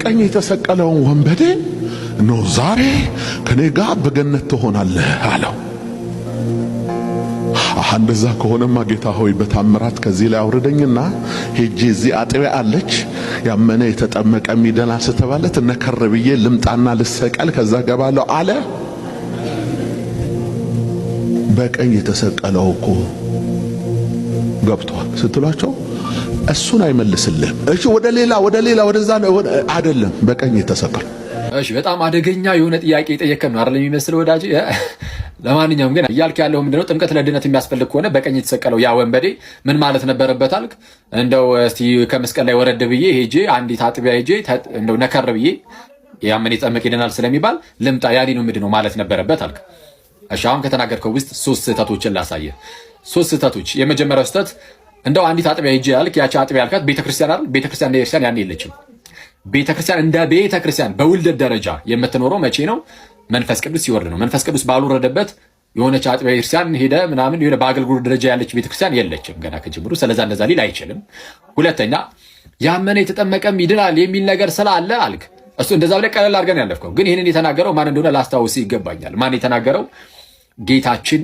በቀኝ የተሰቀለውን ወንበዴ ነው ዛሬ ከኔ ጋር በገነት ትሆናለህ አለው። እንደዛ ከሆነማ ጌታ ሆይ በታምራት ከዚህ ላይ አውርደኝና ሄጄ እዚህ አጥቢያ አለች ያመነ የተጠመቀ ሚደና ስተባለ ተነከረ ብዬ ልምጣና ልሰቀል ከዛ ገባለሁ አለ። በቀኝ የተሰቀለው እኮ ገብቷል ስትሏቸው እሱን አይመልስልህም። እሺ ወደ ሌላ ወደዛ አይደለም በቀኝ የተሰቀለው። እሺ በጣም አደገኛ የሆነ ጥያቄ የጠየቀን ነው አይደል የሚመስለው ወዳጅ። ለማንኛውም ግን እያልክ ያለው ምንድነው? ጥምቀት ለድነት የሚያስፈልግ ከሆነ በቀኝ የተሰቀለው ያ ወንበዴ ምን ማለት ነበረበት አልክ? እንደው እስቲ ከመስቀል ላይ ወረድ ብዬ ሄጄ አንዲት አጥቢያ ሄጄ እንደው ነከር ብዬ ያመነ ይጠመቅ ይደናል ስለሚባል ልምጣ ያዲ ነው ምንድነው ማለት ነበረበት አልክ? እሺ አሁን ከተናገርከው ውስጥ 3 ስህተቶችን ላሳየህ። 3 ስህተቶች። የመጀመሪያው ስህተት እንደው አንዲት አጥቢያ ሄጄ አልክ። ያቺ አጥቢያ ያልካት ቤተክርስቲያን አይደል? ቤተክርስቲያን እንደ ክርስቲያን ያኔ የለችም። ቤተክርስቲያን እንደ ቤተክርስቲያን በውልደት ደረጃ የምትኖረው መቼ ነው? መንፈስ ቅዱስ ሲወርድ ነው። መንፈስ ቅዱስ ባልወረደበት የሆነች አጥቢያ ክርስቲያን ሄደ ምናምን የሆነ በአገልግሎት ደረጃ ያለች ቤተክርስቲያን የለችም ገና ከጅምሩ። ስለዛ እንደዛ ሊል አይችልም። ሁለተኛ ያመነ የተጠመቀም ይድናል የሚል ነገር ስላለ አልክ። እሱ እንደዛ ብለህ ቀለል አድርገን ያለፍከው። ግን ይህንን የተናገረው ማን እንደሆነ ላስታውስ ይገባኛል። ማን የተናገረው? ጌታችን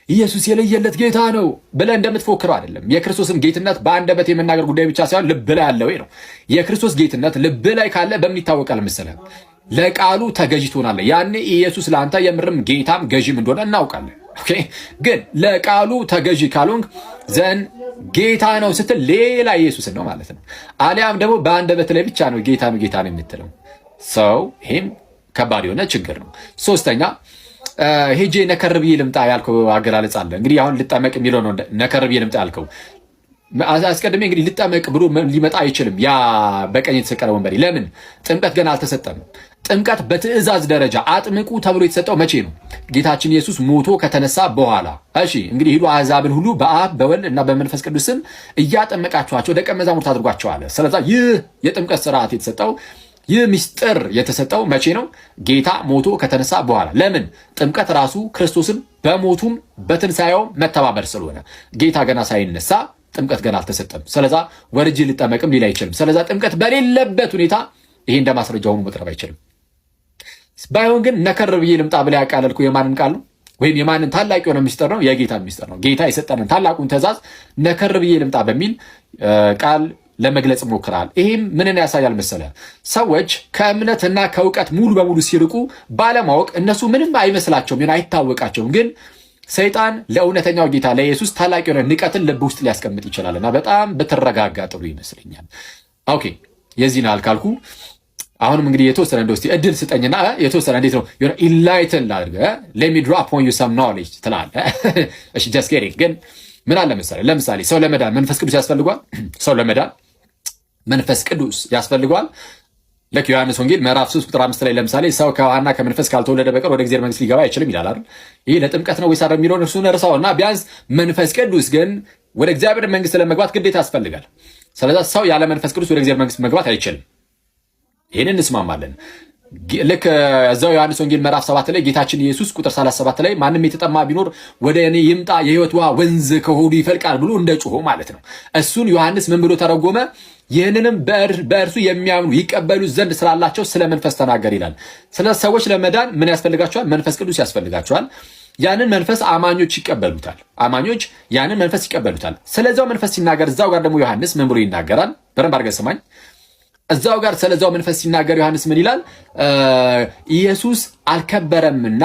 ኢየሱስ የለየለት ጌታ ነው ብለህ እንደምትፎክረው አይደለም። የክርስቶስን ጌትነት በአንደበት የመናገር ጉዳይ ብቻ ሳይሆን ልብ ላይ ያለው ነው። የክርስቶስ ጌትነት ልብ ላይ ካለ በምን ይታወቃል መሰለህ? ለቃሉ ተገዥ ትሆናለህ። ያኔ ኢየሱስ ለአንተ የምርም ጌታም ገዥም እንደሆነ እናውቃለን። ኦኬ። ግን ለቃሉ ተገዥ ካልሆንክ ዘን ጌታ ነው ስትል ሌላ ኢየሱስን ነው ማለት ነው። አሊያም ደግሞ በአንደበት ላይ ብቻ ነው ጌታ ነው የምትለው ሰው፣ ይሄም ከባድ የሆነ ችግር ነው። ሶስተኛ ሄጄ ነከር ብዬ ልምጣ ያልከው አገላለጽ አለ። እንግዲህ አሁን ልጠመቅ የሚለው ነው ነከር ብዬ ልምጣ ያልከው። አስቀድሜ እንግዲህ ልጠመቅ ብሎ ሊመጣ አይችልም ያ በቀኝ የተሰቀለ ወንበዴ። ለምን? ጥምቀት ገና አልተሰጠም። ጥምቀት በትእዛዝ ደረጃ አጥምቁ ተብሎ የተሰጠው መቼ ነው? ጌታችን ኢየሱስ ሞቶ ከተነሳ በኋላ። እሺ እንግዲህ ሂዱ አሕዛብን ሁሉ በአብ በወልድ እና በመንፈስ ቅዱስ ስም እያጠመቃችኋቸው ደቀ መዛሙርት አድርጓቸው አለ። ስለዚህ ይህ የጥምቀት ስርዓት የተሰጠው ይህ ምስጢር የተሰጠው መቼ ነው? ጌታ ሞቶ ከተነሳ በኋላ። ለምን? ጥምቀት ራሱ ክርስቶስን በሞቱም በትንሣኤው መተባበር ስለሆነ ጌታ ገና ሳይነሳ ጥምቀት ገና አልተሰጠም። ስለዛ ወርጄ ልጠመቅም ሊል አይችልም። ስለዛ ጥምቀት በሌለበት ሁኔታ ይሄ እንደ ማስረጃ ሆኖ መቅረብ አይችልም። ባይሆን ግን ነከር ብዬ ልምጣ ብላ ያቃለልኩ የማንን ቃል ነው? ወይም የማንን ታላቅ የሆነ ምስጢር ነው? የጌታን ምስጢር ነው። ጌታ የሰጠንን ታላቁን ትእዛዝ ነከር ብዬ ልምጣ በሚል ቃል ለመግለጽ ሞክራል። ይሄም ምንን ያሳያል መሰለ? ሰዎች ከእምነትና ከእውቀት ሙሉ በሙሉ ሲርቁ ባለማወቅ እነሱ ምንም አይመስላቸውም፣ አይታወቃቸውም። ግን ሰይጣን ለእውነተኛው ጌታ ለኢየሱስ ታላቅ የሆነ ንቀትን ልብ ውስጥ ሊያስቀምጥ ይችላልና በጣም በተረጋጋ ጥሩ ይመስለኛል። ኦኬ የዚህን አልካልኩ አሁንም እንግዲህ የተወሰነ እንደው እስቲ እድል ስጠኝና የተወሰነ እንዴት ነው የሆነ ኢንላይትን ላድርግ let me drop on you some knowledge ትላለህ። እሺ just kidding። ግን ምን አለ መሰለህ፣ ለምሳሌ ሰው ለመዳን መንፈስ ቅዱስ ያስፈልጓል። ሰው ለመዳን መንፈስ ቅዱስ ያስፈልጓል። ለክ ዮሐንስ ወንጌል ምዕራፍ 3 ቁጥር 5 ላይ ለምሳሌ ሰው ከውሃና ከመንፈስ ካልተወለደ በቀር ወደ እግዚአብሔር መንግስት ሊገባ አይችልም ይላል አይደል? ይሄ ለጥምቀት ነው ወይስ አይደል የሚለውን እርሱን እርሳውና ቢያንስ መንፈስ ቅዱስ ግን ወደ እግዚአብሔር መንግስት ለመግባት ግዴታ ያስፈልጋል። ስለዚህ ሰው ያለ መንፈስ ቅዱስ ወደ እግዚአብሔር መንግስት መግባት አይችልም። ይሄንን እንስማማለን። ልክ እዛው ዮሐንስ ወንጌል ምዕራፍ 7 ላይ ጌታችን ኢየሱስ ቁጥር 37 ላይ ማንም የተጠማ ቢኖር ወደ እኔ ይምጣ የሕይወት ውሃ ወንዝ ከሆዱ ይፈልቃል ብሎ እንደጮሆ ማለት ነው። እሱን ዮሐንስ ምን ብሎ ተረጎመ? ይህንንም በእርሱ የሚያምኑ ይቀበሉ ዘንድ ስላላቸው ስለ መንፈስ ተናገር ይላል። ስለ ሰዎች ለመዳን ምን ያስፈልጋቸዋል? መንፈስ ቅዱስ ያስፈልጋቸዋል። ያንን መንፈስ አማኞች ይቀበሉታል። አማኞች ያንን መንፈስ ይቀበሉታል። ስለዚያው መንፈስ ሲናገር እዛው ጋር ደግሞ ዮሐንስ ምን ብሎ ይናገራል? በደንብ አድርገህ ስማኝ። እዛው ጋር ስለዛው መንፈስ ሲናገር ዮሐንስ ምን ይላል? ኢየሱስ አልከበረምና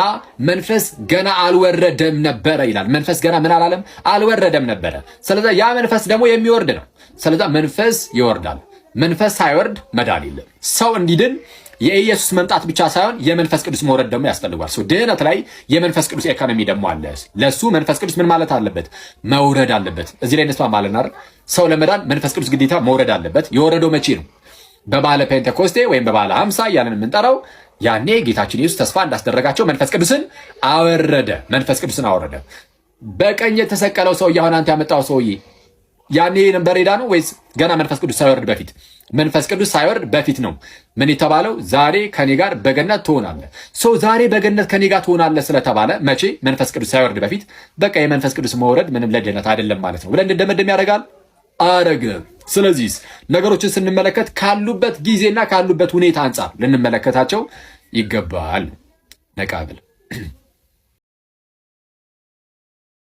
መንፈስ ገና አልወረደም ነበረ ይላል። መንፈስ ገና ምን አላለም? አልወረደም ነበረ። ስለዚህ ያ መንፈስ ደግሞ የሚወርድ ነው። ስለዚህ መንፈስ ይወርዳል። መንፈስ ሳይወርድ መዳን የለም። ሰው እንዲድን የኢየሱስ መምጣት ብቻ ሳይሆን የመንፈስ ቅዱስ መውረድ ደግሞ ያስፈልጋል። ድህነት ላይ የመንፈስ ቅዱስ ኢኮኖሚ ደግሞ አለ። ለሱ መንፈስ ቅዱስ ምን ማለት አለበት? መውረድ አለበት። እዚህ ላይ እንስማማለን አይደል? ሰው ለመዳን መንፈስ ቅዱስ ግዴታ መውረድ አለበት። የወረደው መቼ ነው? በባለ ፔንቴኮስቴ ወይም በባለ 50 ያንን የምንጠራው ያኔ ጌታችን ኢየሱስ ተስፋ እንዳስደረጋቸው መንፈስ ቅዱስን አወረደ። መንፈስ ቅዱስን አወረደ። በቀኝ የተሰቀለው ሰውዬ አሁን አንተ ያመጣው ሰውዬ ያኔ ነበር ሄዳ ነው ወይስ ገና መንፈስ ቅዱስ ሳይወርድ በፊት? መንፈስ ቅዱስ ሳይወርድ በፊት ነው ምን የተባለው? ዛሬ ከኔ ጋር በገነት ትሆናለህ። ዛሬ በገነት ከኔ ጋር ትሆናለህ ስለተባለ መቼ? መንፈስ ቅዱስ ሳይወርድ በፊት። በቃ የመንፈስ ቅዱስ መውረድ ምንም ለድህነት አይደለም ማለት ነው ብለን እንደመደም ያደርጋል። አረገ። ስለዚህ ነገሮችን ስንመለከት ካሉበት ጊዜና ካሉበት ሁኔታ አንጻር ልንመለከታቸው ይገባል። ነቃ ብል